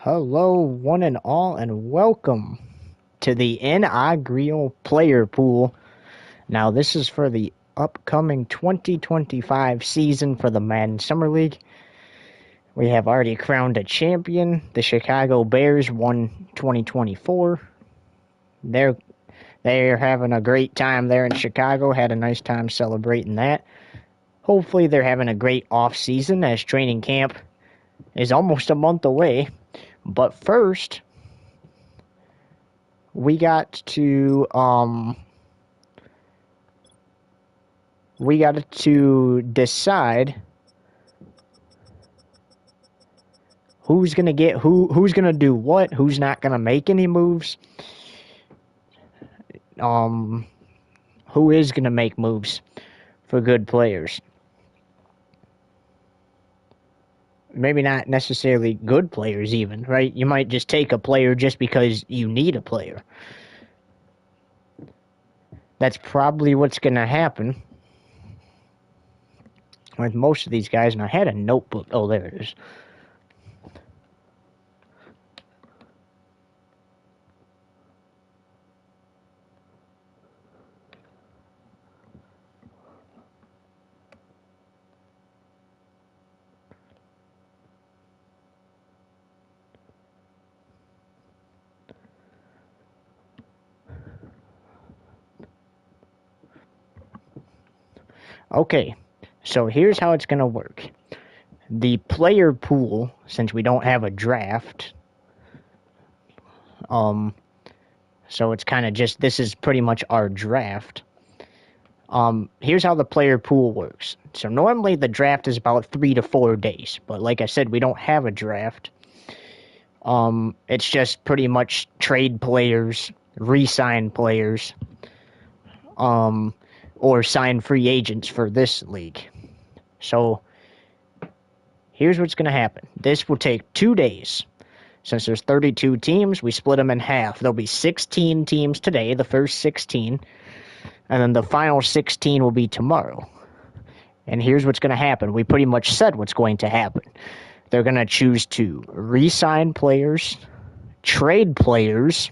Hello, one and all, and welcome to the inaugural player pool. Now, this is for the upcoming 2025 season for the Madden Summer League. We have already crowned a champion. The Chicago Bears won 2024. They're having a great time there in Chicago. Had a nice time celebrating that. Hopefully, they're having a great off season as training camp is almost a month away. But first, we got to decide who's gonna get who's gonna do what, who's not gonna make any moves, who is gonna make moves for good players. Maybe not necessarily good players even, right? You might just take a player just because you need a player. That's probably what's going to happen with most of these guys. And I had a notebook. Oh, there it is. Okay, so here's how it's going to work. The player pool, since we don't have a draft, so it's kind of just, this is pretty much our draft. Here's how the player pool works. So normally the draft is about 3 to 4 days, but like I said, we don't have a draft. It's just pretty much trade players, re-sign players, or sign free agents for this league. So here's what's going to happen. This will take 2 days. Since there's 32 teams, we split them in half. There'll be 16 teams today, the first 16, and then the final 16 will be tomorrow. And here's what's going to happen. We pretty much said what's going to happen. They're going to choose to re-sign players, trade players,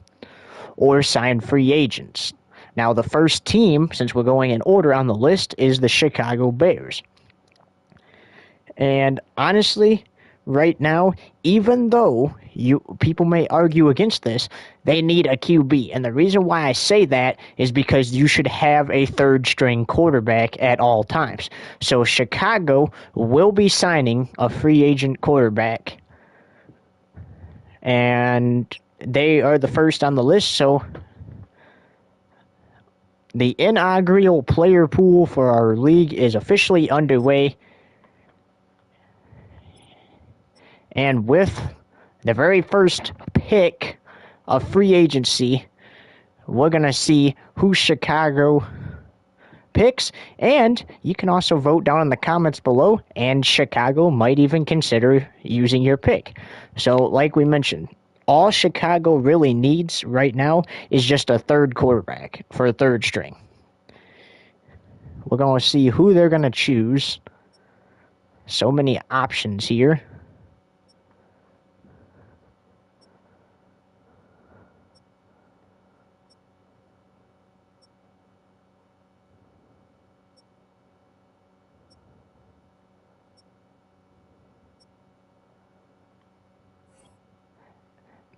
or sign free agents. Now, the first team, since we're going in order on the list, is the Chicago Bears. And honestly, right now, even though people may argue against this, they need a QB. And the reason why I say that is because you should have a third-string quarterback at all times. So Chicago will be signing a free agent quarterback. And they are the first on the list, so the inaugural player pool for our league is officially underway. And with the very first pick of free agency, we're going to see who Chicago picks. And you can also vote down in the comments below, and Chicago might even consider using your pick. So, like we mentioned, all Chicago really needs right now is just a third quarterback for a third string. We're going to see who they're going to choose. So many options here.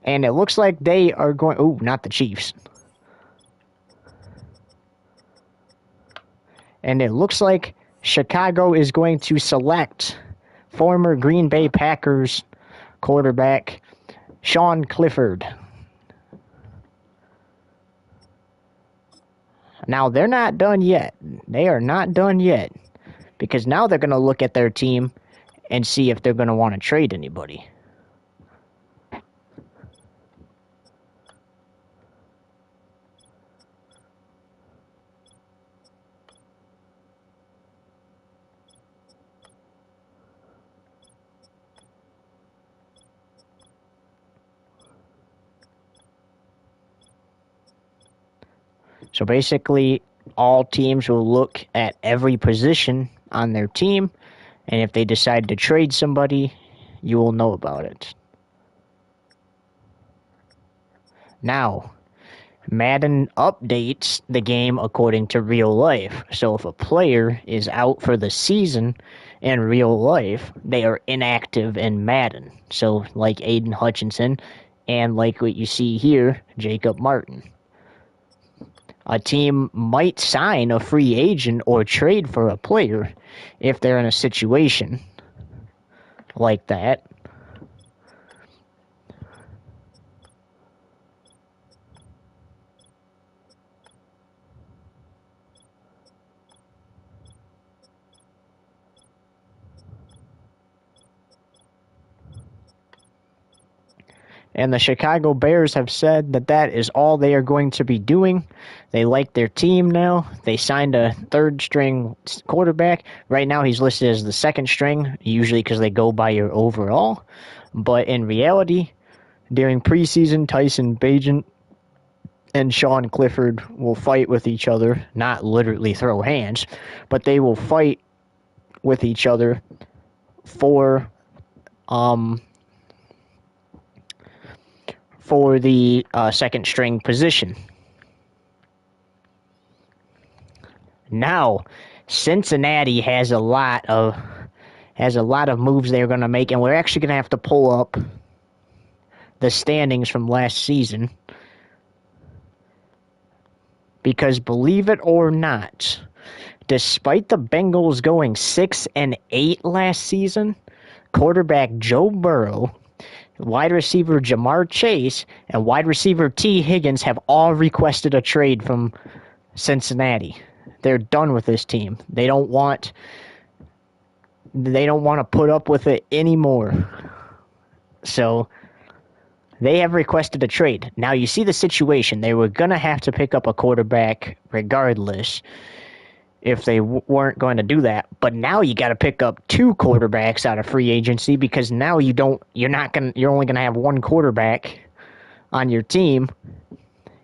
And it looks like they are going... Ooh, not the Chiefs. And it looks like Chicago is going to select former Green Bay Packers quarterback Sean Clifford. Now, they're not done yet. They are not done yet. Because now they're going to look at their team and see if they're going to want to trade anybody. So basically, all teams will look at every position on their team, and if they decide to trade somebody, you will know about it. Now, Madden updates the game according to real life. So if a player is out for the season in real life, they are inactive in Madden. So like Aiden Hutchinson and like what you see here, Jacob Martin. A team might sign a free agent or trade for a player if they're in a situation like that. And the Chicago Bears have said that that is all they are going to be doing. They like their team now. They signed a third string quarterback. Right now he's listed as the second string, usually because they go by your overall. But in reality, during preseason, Tyson Bagent and Sean Clifford will fight with each other. Not literally throw hands, but they will fight with each other for the second string position. Now, Cincinnati has a lot of moves they're going to make, and we're actually going to have to pull up the standings from last season because, believe it or not, despite the Bengals going 6-8 last season, quarterback Joe Burrow, wide receiver Jamar Chase, and wide receiver T. Higgins have all requested a trade from Cincinnati. They're done with this team. They don't want to put up with it anymore. So they have requested a trade. Now you see the situation. They were going to have to pick up a quarterback regardless if they weren't going to do that. But now you got to pick up two quarterbacks out of free agency because now you're only going to have one quarterback on your team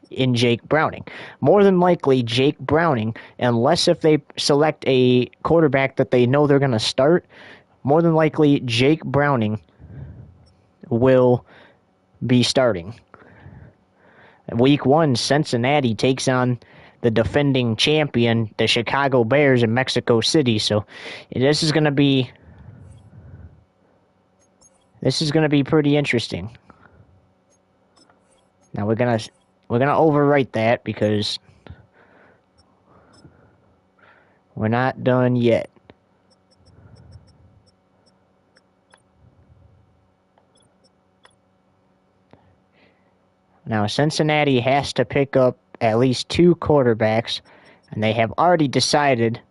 in Jake Browning. More than likely, Jake Browning, unless if they select a quarterback that they know they're going to start, more than likely Jake Browning will be starting. Week 1, Cincinnati takes on the defending champion, the Chicago Bears, in Mexico City. So this is going to be pretty interesting. Now we're gonna overwrite that because we're not done yet. Now Cincinnati has to pick up at least two quarterbacks, and they have already decided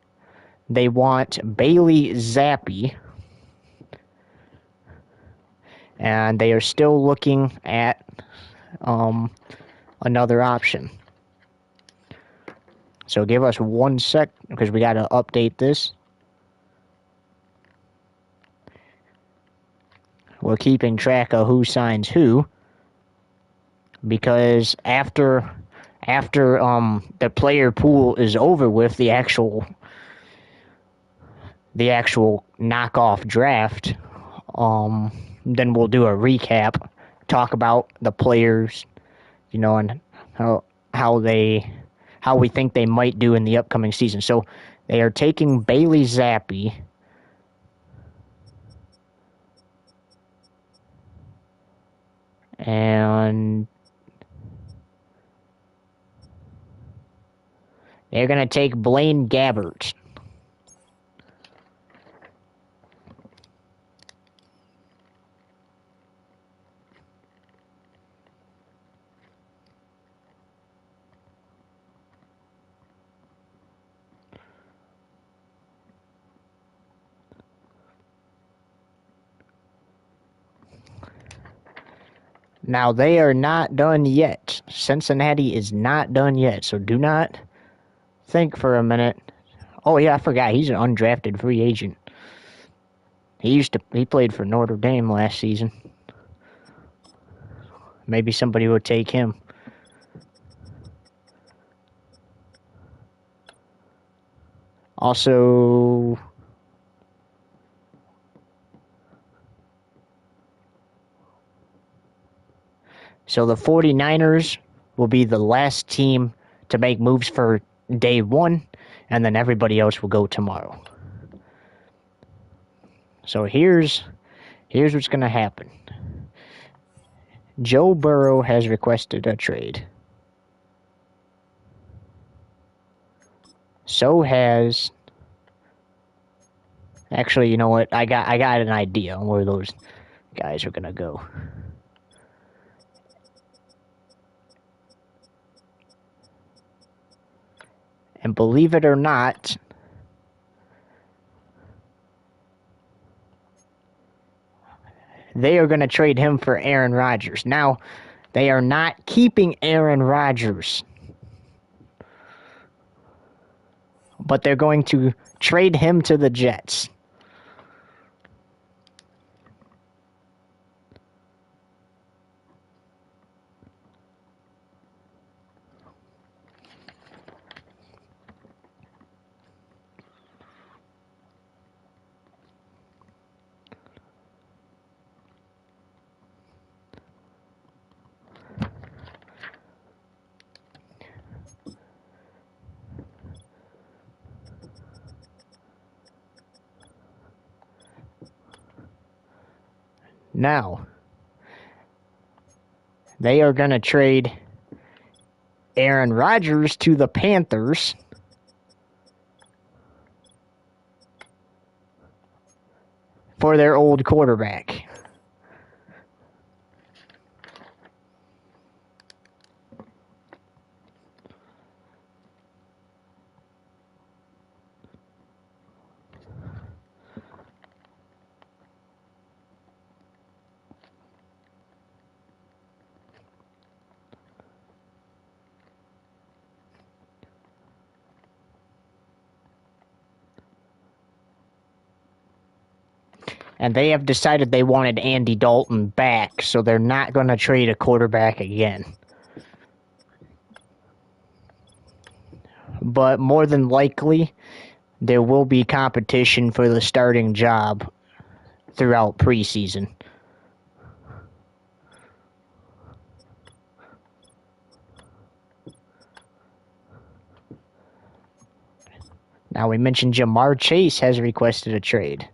they want Bailey Zappi, and they are still looking at another option. So give us 1 sec because we got to update this. We're keeping track of who signs who because after the player pool is over with, the actual knockoff draft, then we'll do a recap, talk about the players, and how we think they might do in the upcoming season. So they are taking Bailey Zappi, and they're going to take Blaine Gabbert. Now, they are not done yet. Cincinnati is not done yet, so do not think for a minute. Oh, yeah, I forgot. He's an undrafted free agent. He played for Notre Dame last season. Maybe somebody would take him. Also, So the 49ers will be the last team to make moves for day one, and then everybody else will go tomorrow. So here's what's going to happen. Joe Burrow has requested a trade. So has... Actually, you know what? I got an idea on where those guys are going to go. And believe it or not, they are going to trade him for Aaron Rodgers. Now, they are not keeping Aaron Rodgers, but they're going to trade him to the Jets. Now, they are going to trade Aaron Rodgers to the Panthers for their old quarterback. And they have decided they wanted Andy Dalton back, so they're not going to trade a quarterback again. But more than likely, there will be competition for the starting job throughout preseason. Now, we mentioned Jamar Chase has requested a trade.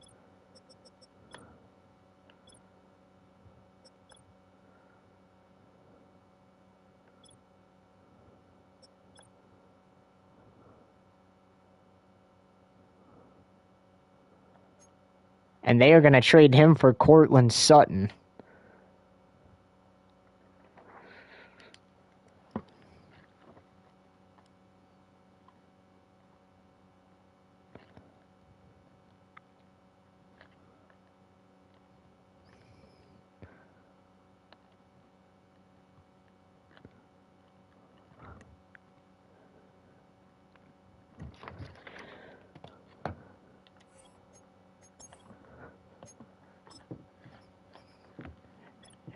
And they are going to trade him for Courtland Sutton.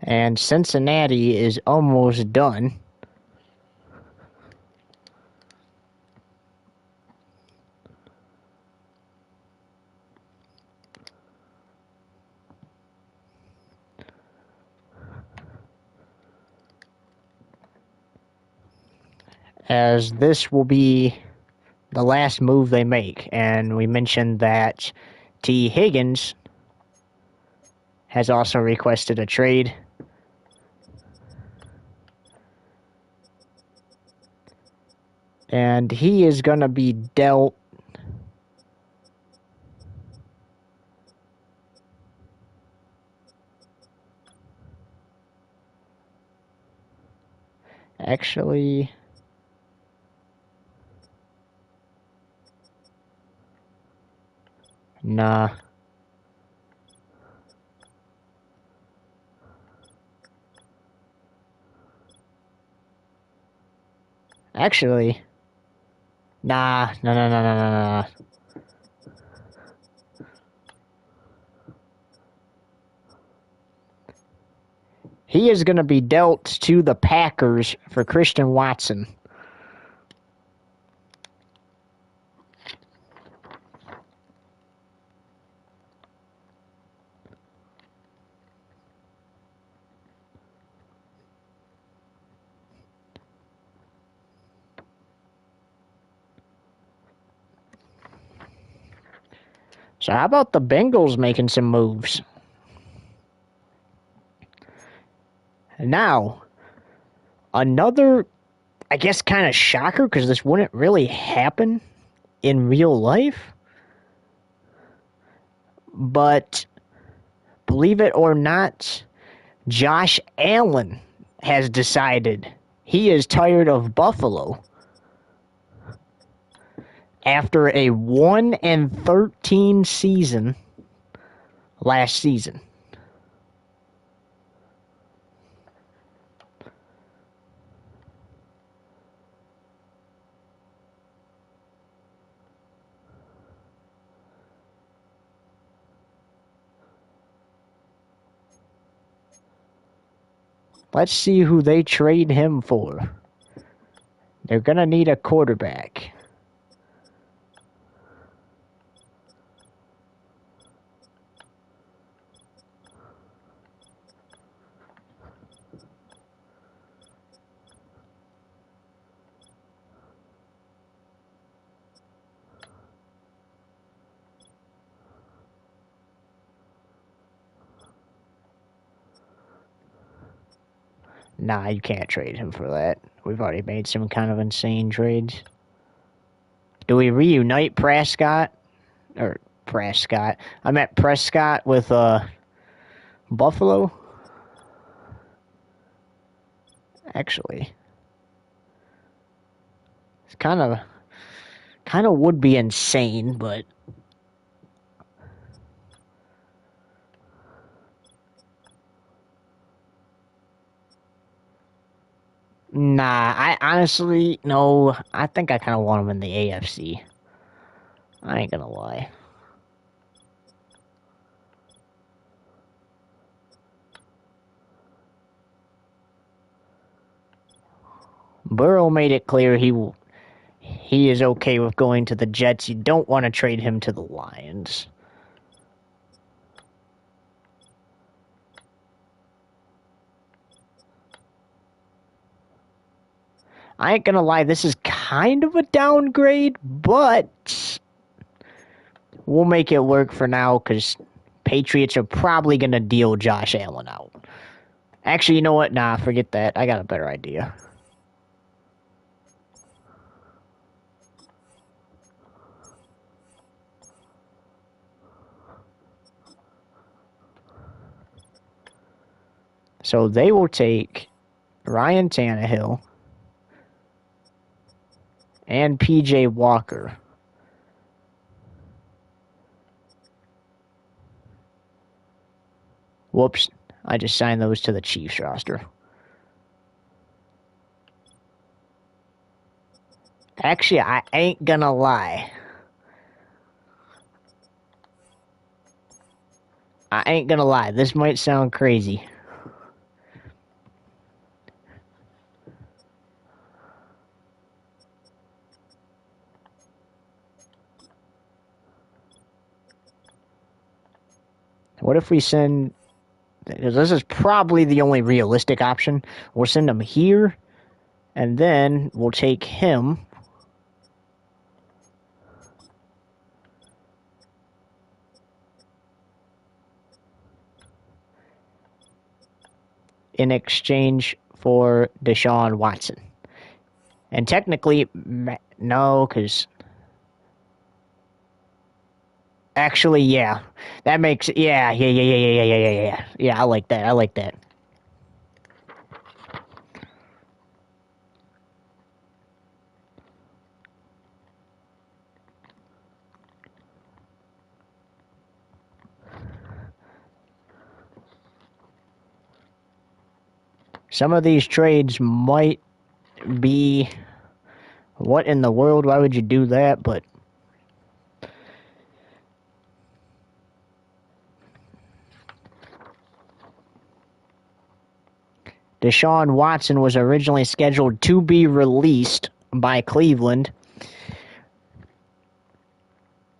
And Cincinnati is almost done. As this will be the last move they make. And we mentioned that T. Higgins has also requested a trade. And he is going to be dealt actually nah. Actually, nah. He is going to be dealt to the Packers for Christian Watson. So how about the Bengals making some moves? Now, another, I guess, kind of shocker, because this wouldn't really happen in real life. But believe it or not, Josh Allen has decided he is tired of Buffalo after a 1-13 season last season. Let's see who they trade him for. They're going to need a quarterback. Nah, you can't trade him for that. We've already made some kind of insane trades. Do we reunite Prescott? Or Prescott. I meant Prescott with Buffalo. Actually, it's kind of would be insane, but nah, I honestly, no, I think I kind of want him in the AFC. I ain't gonna lie. Burrow made it clear he is okay with going to the Jets. You don't want to trade him to the Lions. I ain't gonna lie, this is kind of a downgrade, but we'll make it work for now, because Patriots are probably gonna deal Josh Allen out. Actually, you know what? Nah, forget that. I got a better idea. So they will take Ryan Tannehill and PJ Walker. Whoops, I just signed those to the Chiefs roster. Actually, I ain't gonna lie. This might sound crazy. What if we send... Because this is probably the only realistic option. We'll send him here, and then we'll take him. In exchange for Deshaun Watson. And technically, no, because... Actually, yeah. That makes... Yeah. Yeah, I like that. Some of these trades might be... What in the world? Why would you do that? But... Deshaun Watson was originally scheduled to be released by Cleveland,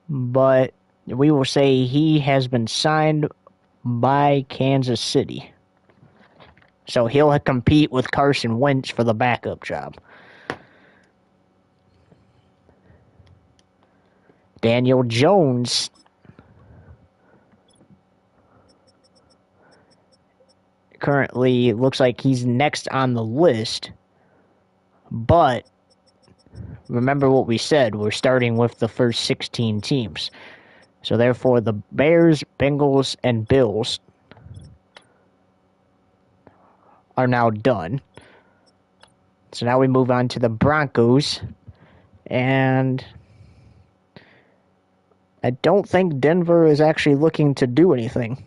but we will say he has been signed by Kansas City. So he'll compete with Carson Wentz for the backup job. Daniel Jones currently looks like he's next on the list. But remember what we said, we're starting with the first 16 teams. So therefore the Bears, Bengals, and Bills are now done. So now we move on to the Broncos. And I don't think Denver is actually looking to do anything.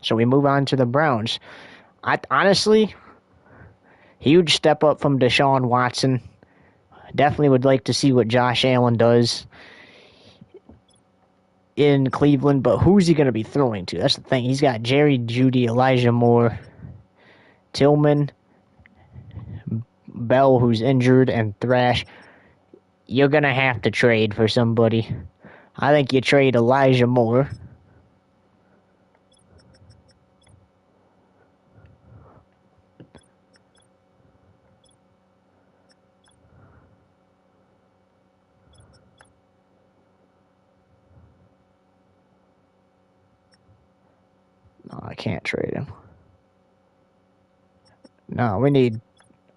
So we move on to the Browns. Honestly, huge step up from Deshaun Watson. Definitely would like to see what Josh Allen does in Cleveland, but who's he going to be throwing to? That's the thing. He's got Jerry Jeudy, Elijah Moore, Tillman, Bell, who's injured, and Thrash. You're going to have to trade for somebody. I think you trade Elijah Moore. No, I can't trade him. No, we need a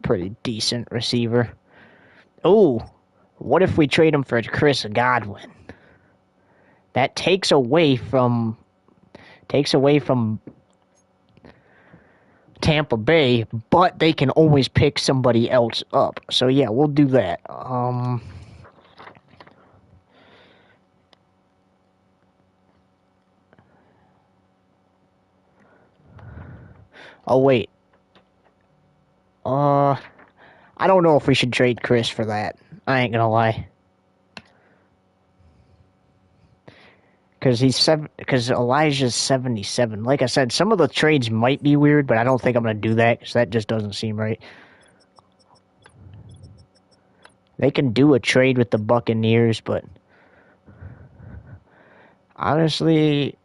pretty decent receiver. Oh, what if we trade him for Chris Godwin? That takes away from Tampa Bay, but they can always pick somebody else up. So yeah, we'll do that. Oh wait. I don't know if we should trade Chris for that. I ain't gonna lie. Because Elijah's 77. Like I said, some of the trades might be weird, but I don't think I'm gonna do that because that just doesn't seem right. They can do a trade with the Buccaneers, but honestly,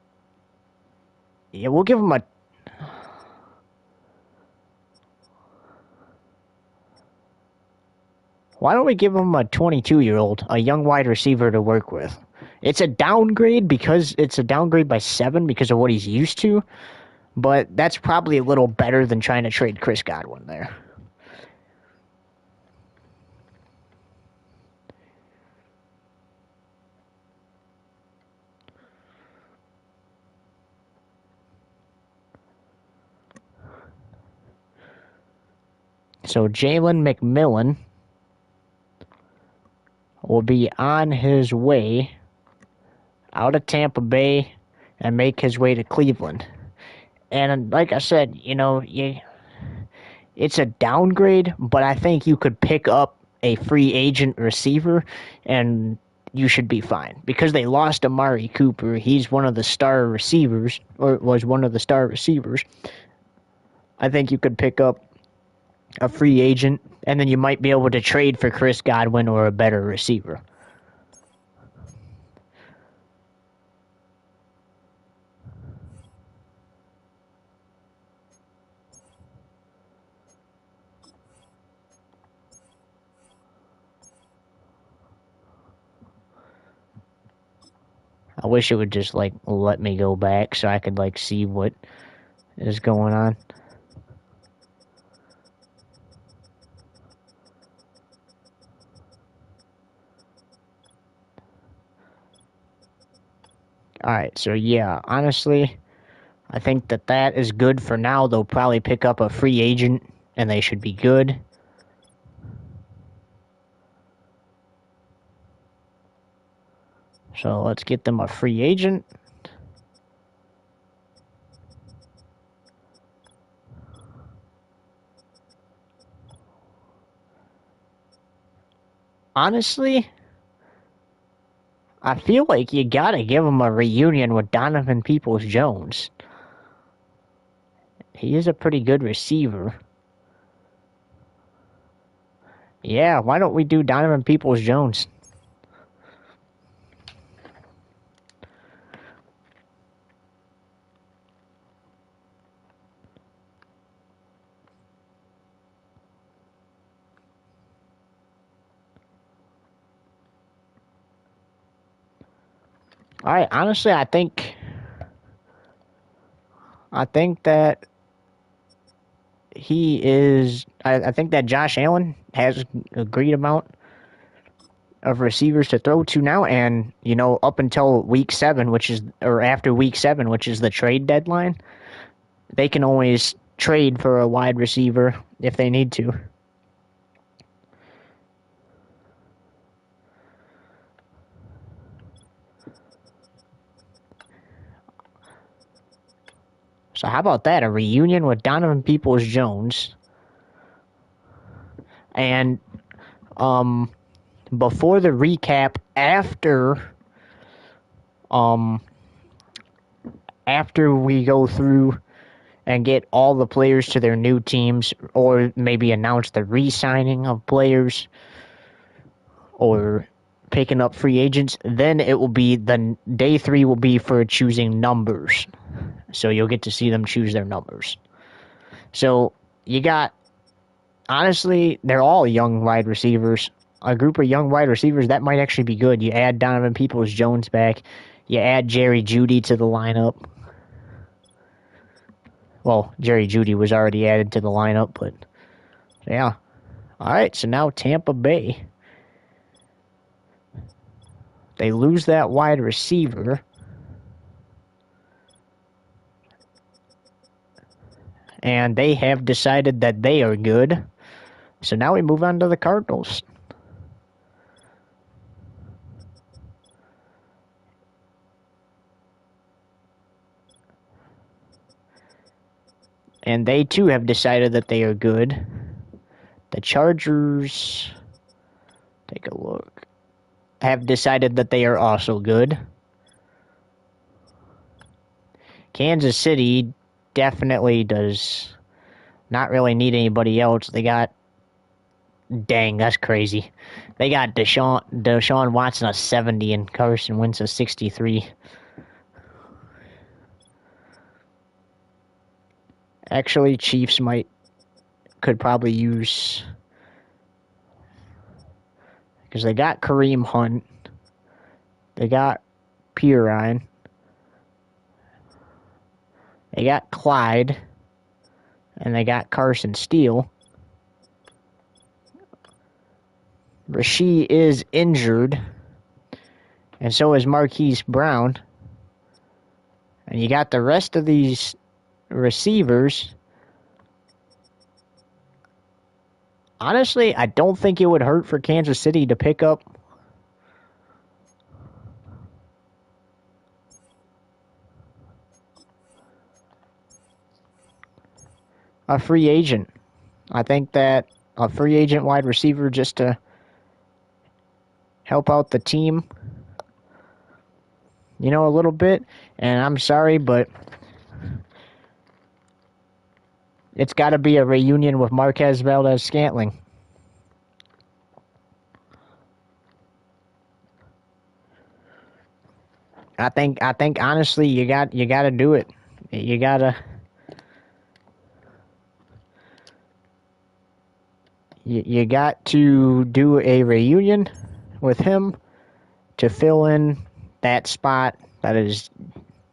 yeah, we'll give them a. Why don't we give him a 22-year-old, a young wide receiver to work with? It's a downgrade by 7 because of what he's used to, but that's probably a little better than trying to trade Chris Godwin there. So Jalen McMillan will be on his way out of Tampa Bay and make his way to Cleveland. And like I said, it's a downgrade, but I think you could pick up a free agent receiver and you should be fine. Because they lost Amari Cooper, he's one of the star receivers, or was one of the star receivers. I think you could pick up a free agent, and then you might be able to trade for Chris Godwin or a better receiver. I wish it would just, let me go back so I could, see what is going on. Alright, so yeah, honestly, I think that is good for now. They'll probably pick up a free agent, and they should be good. So let's get them a free agent. Honestly, I feel like you gotta give him a reunion with Donovan Peoples-Jones. He is a pretty good receiver. Yeah, why don't we do Donovan Peoples-Jones? All right, honestly, I think that he is. I think that Josh Allen has a great amount of receivers to throw to now, and up until week 7, or after week 7, which is the trade deadline, they can always trade for a wide receiver if they need to. So how about that? A reunion with Donovan Peoples-Jones, and before the recap, um after we go through and get all the players to their new teams, or maybe announce the re-signing of players, or picking up free agents, then it will be the day 3 will be for choosing numbers. So you'll get to see them choose their numbers. So you got, honestly, they're all young wide receivers. A group of young wide receivers that might actually be good. You add Donovan Peoples-Jones back. You add Jerry Jeudy to the lineup. Well, Jerry Jeudy was already added to the lineup, but yeah. All right, so now Tampa Bay. They lose that wide receiver. And they have decided that they are good. So now we move on to the Cardinals. And they too have decided that they are good. The Chargers, take a look, have decided that they are also good. Kansas City definitely does not really need anybody else. They got, dang, that's crazy. They got Deshaun Watson a 70 and Carson Wentz a 63. Actually, Chiefs could probably use, because they got Kareem Hunt, they got Pirine, they got Clyde, and they got Carson Steele. Rasheed is injured, and so is Marquise Brown. And you got the rest of these receivers. Honestly, I don't think it would hurt for Kansas City to pick up a free agent. I think that a free agent wide receiver just to help out the team, a little bit. And I'm sorry, but it's got to be a reunion with Marquez Valdez-Scantling. I think honestly you got to do it. You got to do a reunion with him to fill in that spot that is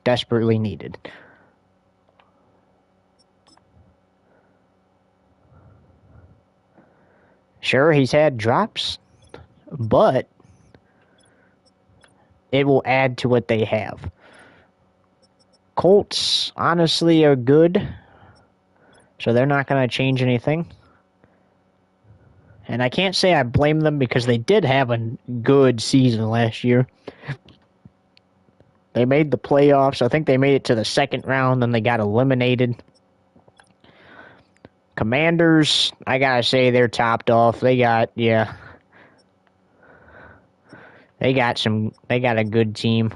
desperately needed. Sure, he's had drops, but it will add to what they have. Colts, honestly, are good, so they're not going to change anything. And I can't say I blame them because they did have a good season last year. They made the playoffs. I think they made it to the second round, then they got eliminated. Commanders, I gotta say, they're topped off. They got a good team.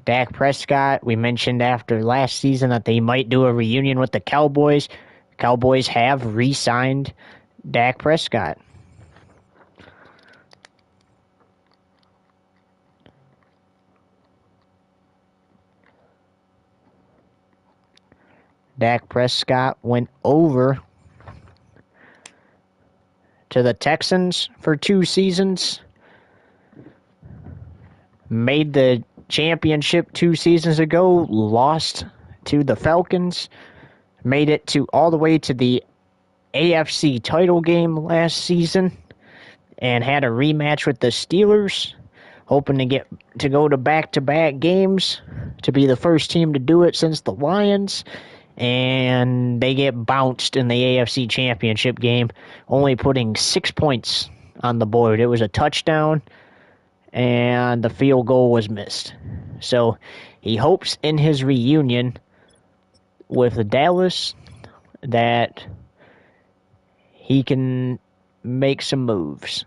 Dak Prescott, we mentioned after last season that they might do a reunion with the Cowboys. Cowboys have re-signed Dak Prescott. Dak Prescott went over to the Texans for 2 seasons. Made the championship 2 seasons ago, lost to the Falcons. Made it to all the way to the AFC title game last season and had a rematch with the Steelers, hoping to go to back-to-back games to be the first team to do it since the Lions. And they get bounced in the AFC Championship game, only putting 6 points on the board. It was a touchdown, and the field goal was missed. So he hopes in his reunion with Dallas that he can make some moves.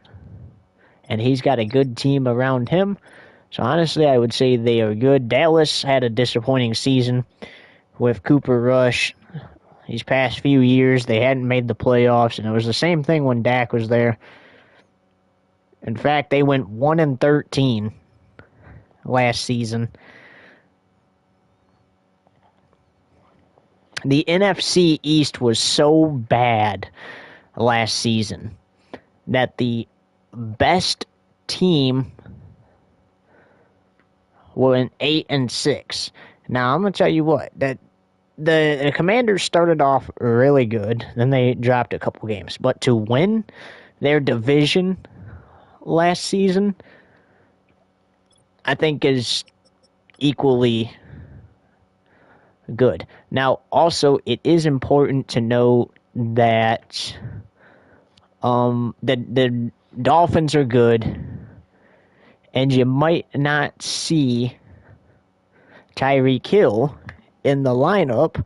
And he's got a good team around him. So honestly, I would say they are good. Dallas had a disappointing season with Cooper Rush. These past few years, they hadn't made the playoffs, and it was the same thing when Dak was there. In fact, they went 1-13 last season. The NFC East was so bad last season that the best team went 8-6. Now I'm gonna tell you what, that the Commanders started off really good, then they dropped a couple games. But to win their division last season, I think is equally good. Now, also, it is important to know that the Dolphins are good, and you might not see Tyreek Hill in the lineup,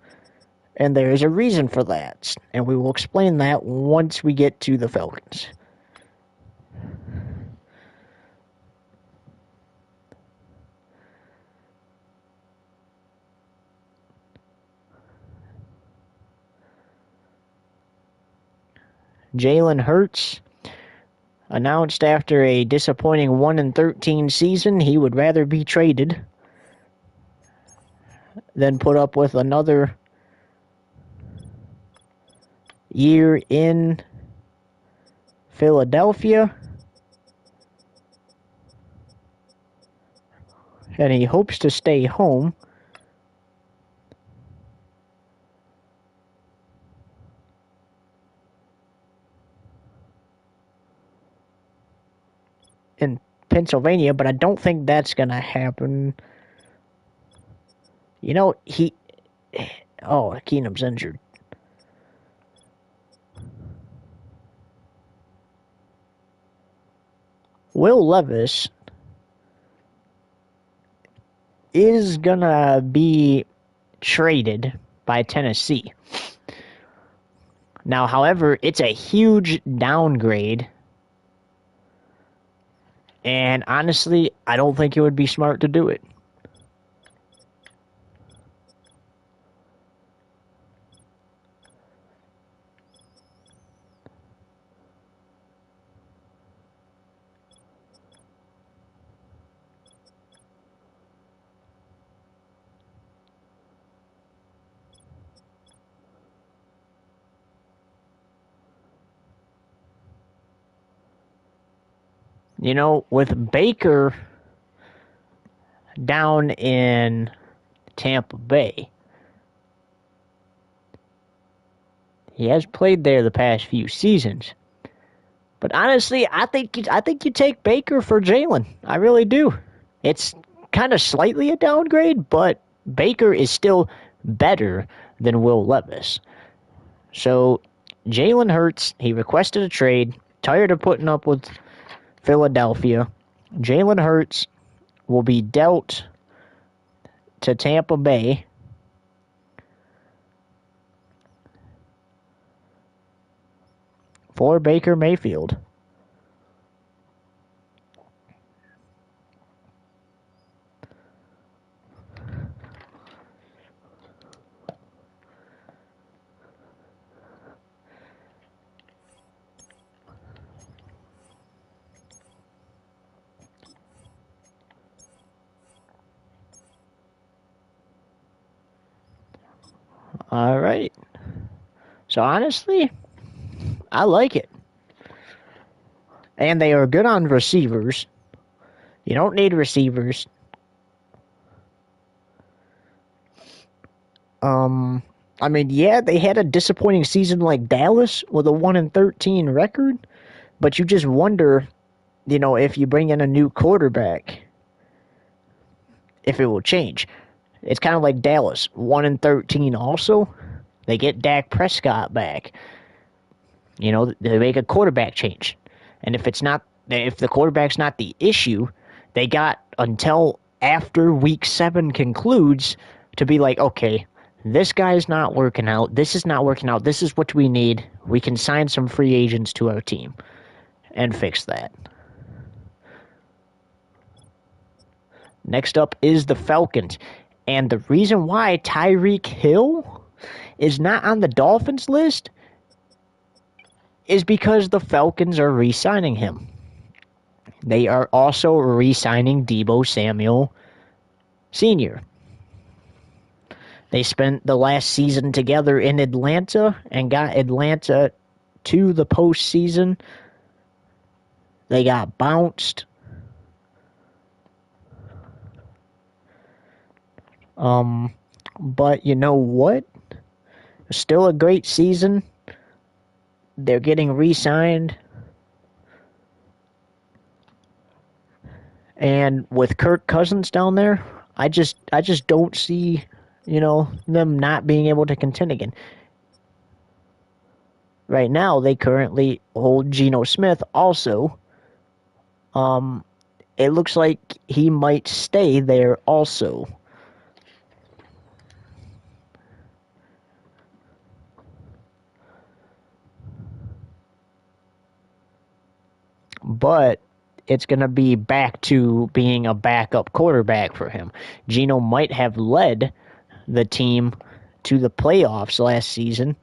and there is a reason for that. And we will explain that once we get to the Falcons. Jalen Hurts announced after a disappointing 1-13 season he would rather be traded than put up with another year in Philadelphia. And he hopes to stay home. In Pennsylvania, but I don't think that's going to happen. You know, Keenum's injured. Will Levis is going to be traded by Tennessee. Now, however, it's a huge downgrade. And honestly, I don't think it would be smart to do it. You know, with Baker down in Tampa Bay, he has played there the past few seasons. But honestly, I think you take Baker for Jalen. I really do. It's kind of slightly a downgrade, but Baker is still better than Will Levis. So Jalen Hurts, he requested a trade, tired of putting up with Philadelphia. Jalen Hurts will be dealt to Tampa Bay for Baker Mayfield. All right. So honestly, I like it. And they are good on receivers. You don't need receivers. I mean, yeah, they had a disappointing season like Dallas with a 1-13 record, but you just wonder, if you bring in a new quarterback, if it will change. It's kind of like Dallas, 1-13 also. They get Dak Prescott back. They make a quarterback change. And if the quarterback's not the issue, they got until after week 7 concludes to be like, okay, this guy's not working out. This is not working out. This is what we need. We can sign some free agents to our team and fix that. Next up is the Falcons. And the reason why Tyreek Hill is not on the Dolphins list is because the Falcons are re-signing him. They are also re-signing Deebo Samuel Sr. They spent the last season together in Atlanta and got Atlanta to the postseason. They got bounced. But you know what? Still a great season. They're getting re-signed. And with Kirk Cousins down there, I just don't see, them not being able to contend again. Right now, they currently hold Geno Smith also. It looks like he might stay there also. But it's going to be back to being a backup quarterback for him. Geno might have led the team to the playoffs last season.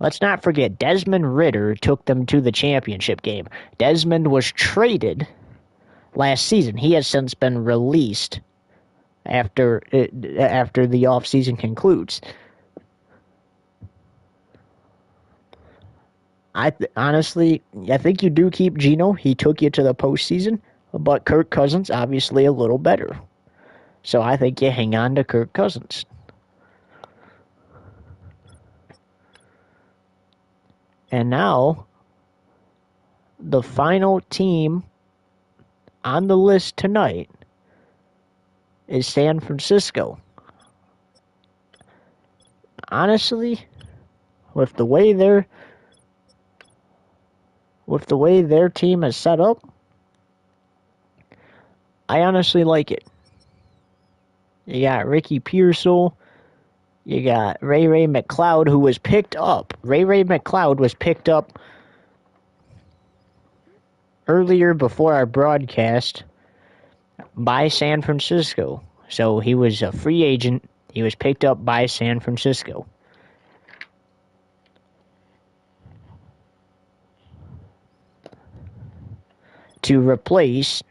Let's not forget, Desmond Ridder took them to the championship game. Desmond was traded last season. He has since been released after the offseason concludes. Honestly, I think you do keep Geno. He took you to the postseason, but Kirk Cousins obviously a little better. So I think you hang on to Kirk Cousins. And now, the final team on the list tonight is San Francisco. Honestly, with the way their team is set up, I honestly like it. You got Ricky Pearsall. You got Ray McCloud, who was picked up. Ray McCloud was picked up earlier before our broadcast by San Francisco. So he was a free agent. He was picked up by San Francisco. To replace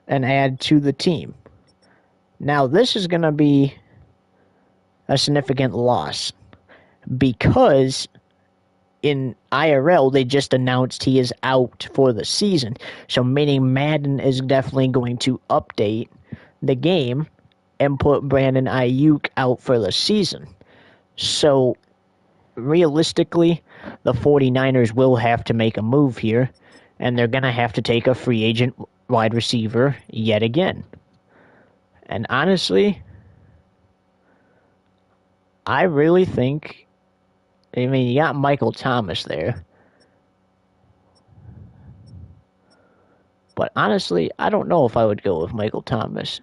and add to the team. Now, this is going to be a significant loss because in IRL, they just announced he is out for the season. So, meaning Madden is definitely going to update the game and put Brandon Ayuk out for the season. So, realistically, the 49ers will have to make a move here, and they're going to have to take a free agent wide receiver yet again. And honestly, I really think, you got Michael Thomas there. But honestly, I don't know if I would go with Michael Thomas.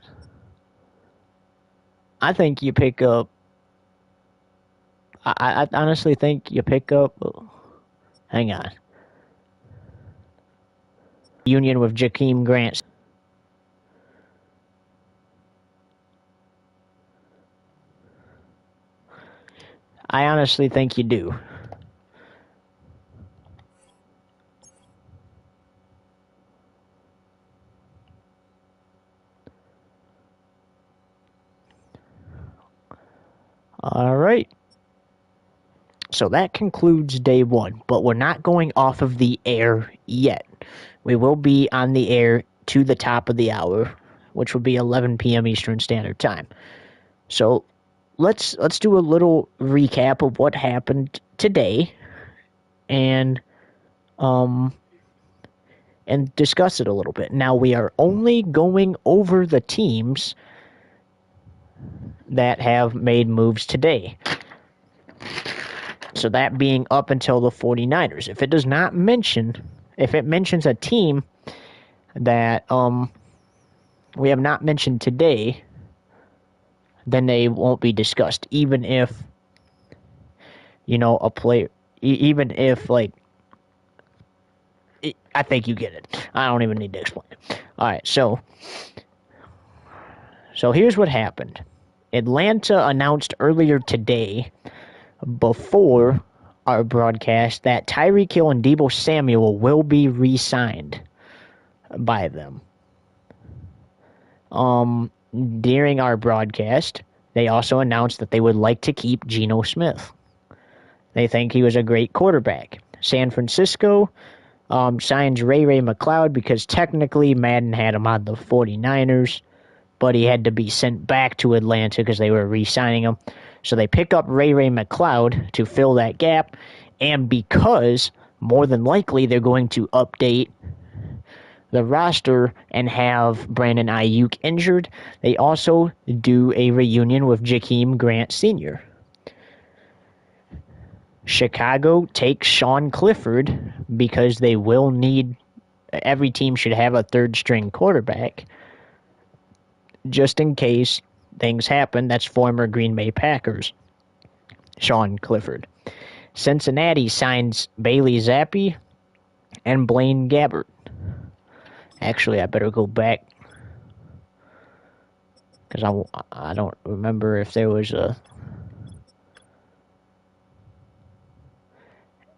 I think you pick up, I honestly think you pick up, hang on. Union with Jakeem Grant. I honestly think you do. All right. So that concludes day one, but we're not going off of the air yet. We will be on the air to the top of the hour, which would be 11 p.m. Eastern Standard Time. So let's do a little recap of what happened today, and discuss it a little bit. Now we are only going over the teams that have made moves today. So that being up until the 49ers. If it mentions a team that we have not mentioned today, then they won't be discussed. Even if, a player, even if, I think you get it. I don't even need to explain it. All right, so here's what happened. Atlanta announced earlier today, before our broadcast, that Tyreek Hill and Deebo Samuel will be re-signed by them. During our broadcast, they also announced that they would like to keep Geno Smith. They think he was a great quarterback. San Francisco signs Ray McCloud because technically Madden had him on the 49ers, but he had to be sent back to Atlanta because they were re-signing him. So they pick up Ray McCloud to fill that gap, and because more than likely they're going to update the roster and have Brandon Ayuk injured, they also do a reunion with Jakeem Grant Sr. Chicago takes Sean Clifford because they will need, every team should have a third string quarterback just in case things happen. That's former Green Bay Packers Sean Clifford. Cincinnati signs Bailey Zappi and Blaine Gabbert. Actually, I better go back because I don't remember if there was a...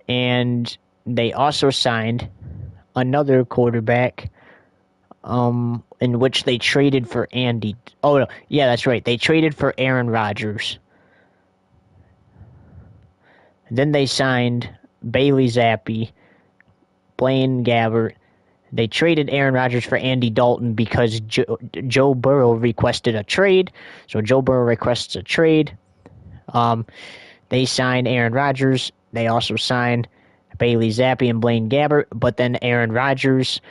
And they also signed another quarterback in which they traded for Andy... Oh, no. Yeah, that's right. They traded for Aaron Rodgers. Then they signed Bailey Zappi, Blaine Gabbert. They traded Aaron Rodgers for Andy Dalton because Joe Burrow requested a trade. So Joe Burrow requests a trade. They signed Aaron Rodgers. They also signed Bailey Zappi and Blaine Gabbert. But then Aaron Rodgers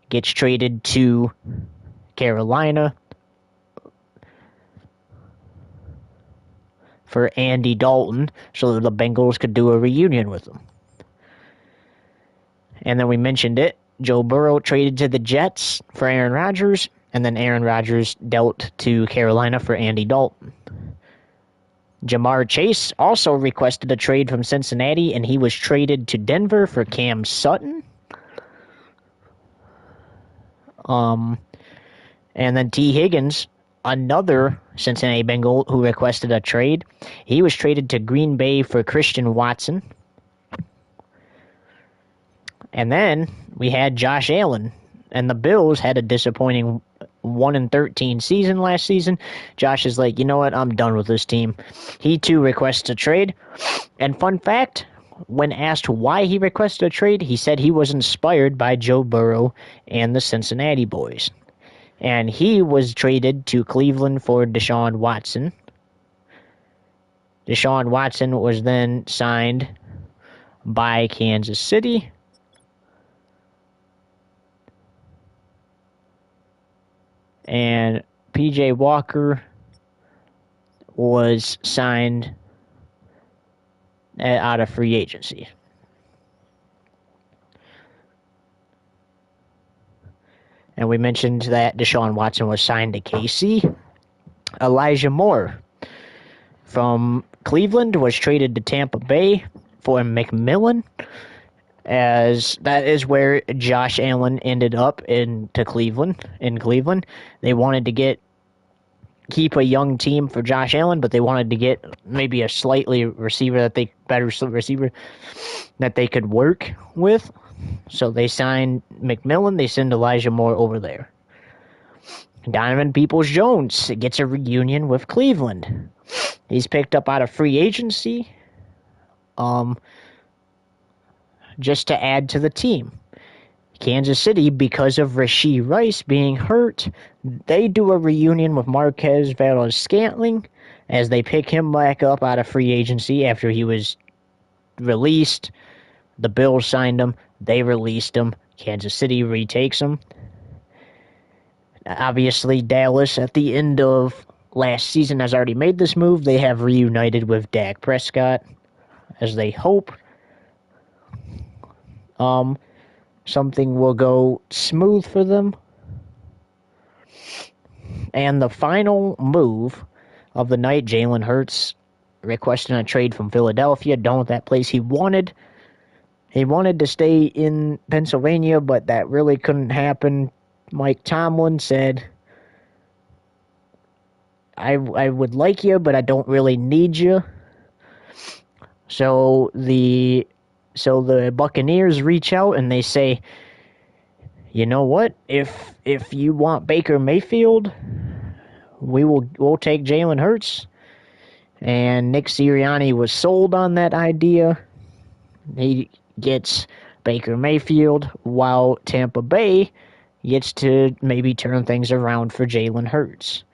gets traded to Carolina for Andy Dalton so that the Bengals could do a reunion with him. And then we mentioned it. Joe Burrow traded to the Jets for Aaron Rodgers, and then Aaron Rodgers dealt to Carolina for Andy Dalton. Jamar Chase also requested a trade from Cincinnati, and he was traded to Denver for Cam Sutton. And then T. Higgins, another Cincinnati Bengal who requested a trade, he was traded to Green Bay for Christian Watson. And then we had Josh Allen, and the Bills had a disappointing 1-13 season last season. Josh is like, you know what, I'm done with this team. He too requests a trade. And fun fact, when asked why he requested a trade, he said he was inspired by Joe Burrow and the Cincinnati boys. And he was traded to Cleveland for Deshaun Watson. Deshaun Watson was then signed by Kansas City. And P.J. Walker was signed out of free agency. And we mentioned that Deshaun Watson was signed to KC. Elijah Moore from Cleveland was traded to Tampa Bay for McMillan, as that is where Josh Allen ended up in Cleveland. They wanted to keep a young team for Josh Allen, but they wanted to get maybe a slightly better receiver that they could work with. So they signed McMillan. They send Elijah Moore over there. Donovan Peoples-Jones gets a reunion with Cleveland. He's picked up out of free agency. just to add to the team. Kansas City, because of Rashee Rice being hurt, they do a reunion with Marquez Valdes-Scantling as they pick him back up out of free agency after he was released. The Bills signed him. They released him. Kansas City retakes him. Obviously, Dallas, at the end of last season, has already made this move. They have reunited with Dak Prescott, as they hope something will go smooth for them. And the final move of the night, Jalen Hurts requesting a trade from Philadelphia. Don't that place he wanted. He wanted to stay in Pennsylvania, but that really couldn't happen. Mike Tomlin said, I would like you, but I don't really need you. So the Buccaneers reach out and they say, you know what? If you want Baker Mayfield, we'll take Jalen Hurts. And Nick Sirianni was sold on that idea. He gets Baker Mayfield, while Tampa Bay gets to maybe turn things around for Jalen Hurts.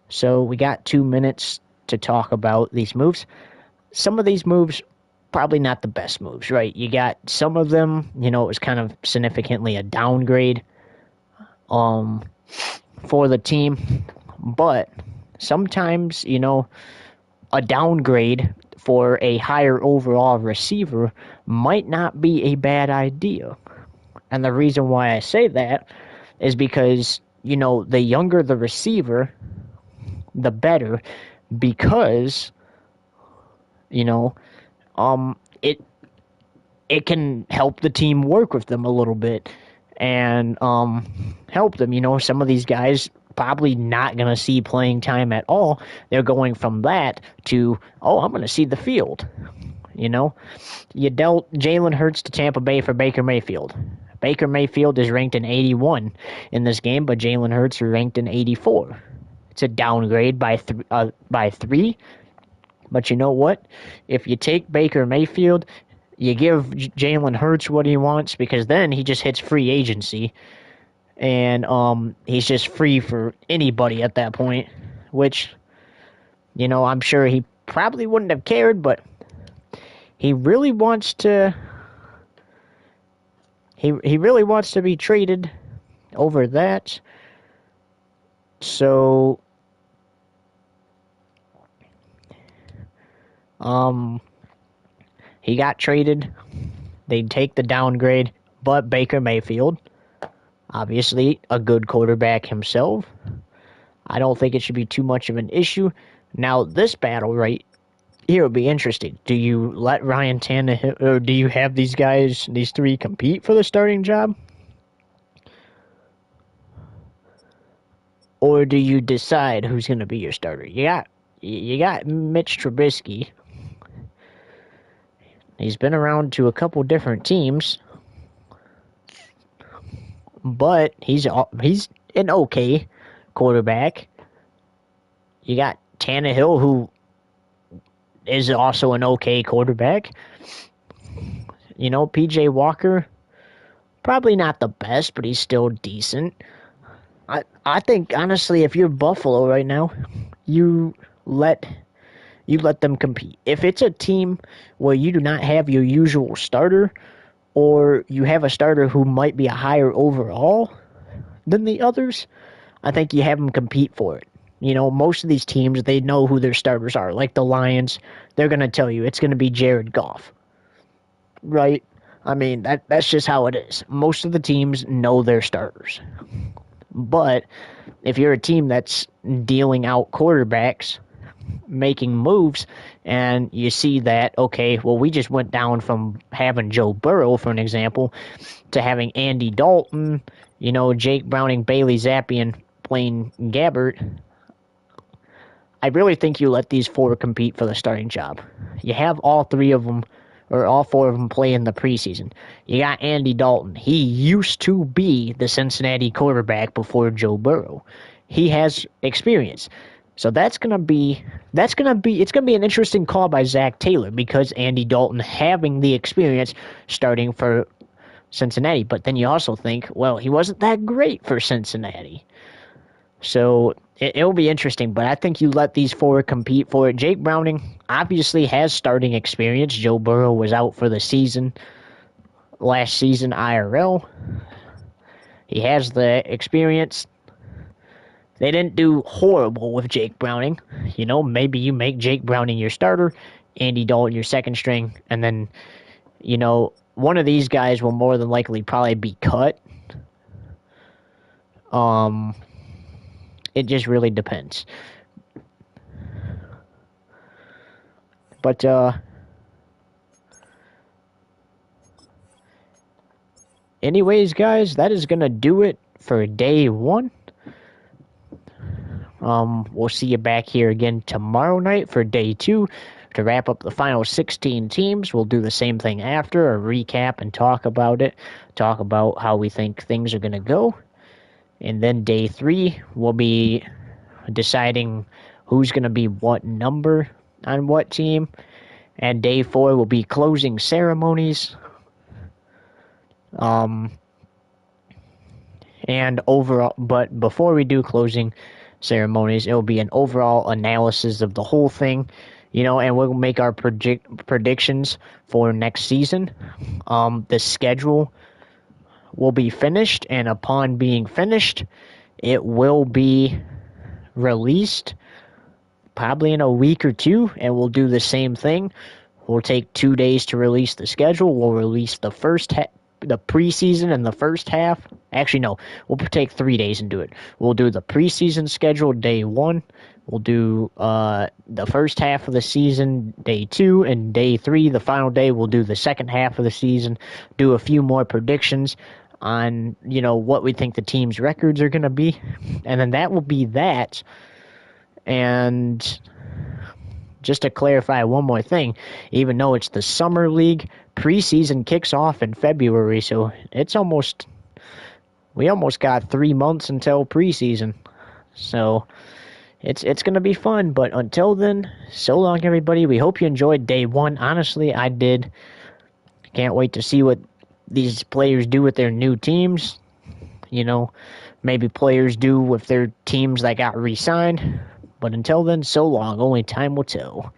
So we got 2 minutes to talk about these moves. Some of these moves, probably not the best moves, right? You got some of them, it was kind of significantly a downgrade for the team. But sometimes, a downgrade for a higher overall receiver might not be a bad idea. And the reason why I say that is because, the younger the receiver, the better, because, it can help the team work with them a little bit and help them. Some of these guys probably not going to see playing time at all. They're going from that to, I'm going to see the field. You dealt Jalen Hurts to Tampa Bay for Baker Mayfield. Baker Mayfield is ranked in 81 in this game, but Jalen Hurts is ranked in 84. It's a downgrade by 3. But you know what? If you take Baker Mayfield, you give Jalen Hurts what he wants, because then he just hits free agency. And he's just free for anybody at that point, which, I'm sure he probably wouldn't have cared, but he really wants to he really wants to be traded over that. So he got traded. They'd take the downgrade, but Baker Mayfield, obviously a good quarterback himself. I don't think it should be too much of an issue. Now, this battle right here would be interesting. Do you let Ryan Tannehill, or do you have these guys, these three, compete for the starting job? Or do you decide who's going to be your starter? You got Mitch Trubisky. He's been around to a couple different teams, but he's an okay quarterback. You got Tannehill, who is also an okay quarterback. P.J. Walker, probably not the best, but he's still decent. I think, honestly, if you're Buffalo right now, you let them compete. If it's a team where you do not have your usual starter, or you have a starter who might be a higher overall than the others, I think you have them compete for it. Most of these teams, they know who their starters are. Like the Lions, they're going to tell you it's going to be Jared Goff. Right? I mean, that's just how it is. Most of the teams know their starters. But if you're a team that's dealing out quarterbacks, making moves, and you see that, okay, well, we just went down from having Joe Burrow, for an example, to having Andy Dalton, Jake Browning, Bailey Zappi, and Blaine Gabbert. I really think you let these 4 compete for the starting job. You have all 3 of them, or all 4 of them, play in the preseason. You got Andy Dalton. He used to be the Cincinnati quarterback before Joe Burrow. He has experience. So it's gonna be an interesting call by Zach Taylor because Andy Dalton having the experience starting for Cincinnati. But then you also think, well, he wasn't that great for Cincinnati. So it'll be interesting, but I think you let these four compete for it. Jake Browning obviously has starting experience. Joe Burrow was out for the season last season IRL. He has the experience. They didn't do horrible with Jake Browning. Maybe you make Jake Browning your starter, Andy Dalton your second string, and then, one of these guys will more than likely probably be cut. It just really depends. But anyways, guys, that is gonna do it for day one. We'll see you back here again tomorrow night for day two to wrap up the final 16 teams. We'll do the same thing after, a recap and talk about it, talk about how we think things are gonna go. And then day three, we'll be deciding who's going to be what number on what team. And day four will be closing ceremonies. And overall, but before we do closing ceremonies, it will be an overall analysis of the whole thing, and we'll make our predictions for next season. The schedule will be finished, and upon being finished, it will be released probably in a week or two, and we'll do the same thing. We'll take 2 days to release the schedule. We'll release the preseason and the first half. Actually, no, we'll take 3 days and do it. We'll do the preseason schedule day one. We'll do the first half of the season day two, and day three, the final day, we'll do the second half of the season, do a few more predictions on, what we think the team's records are going to be. And then that will be that. And just to clarify one more thing, even though it's the summer league, preseason kicks off in February, so we almost got 3 months until preseason. So it's going to be fun, but until then, so long everybody. We hope you enjoyed day one. Honestly, I did. Can't wait to see what these players do with their new teams. Maybe players do with their teams that got re-signed. But until then, so long. Only time will tell.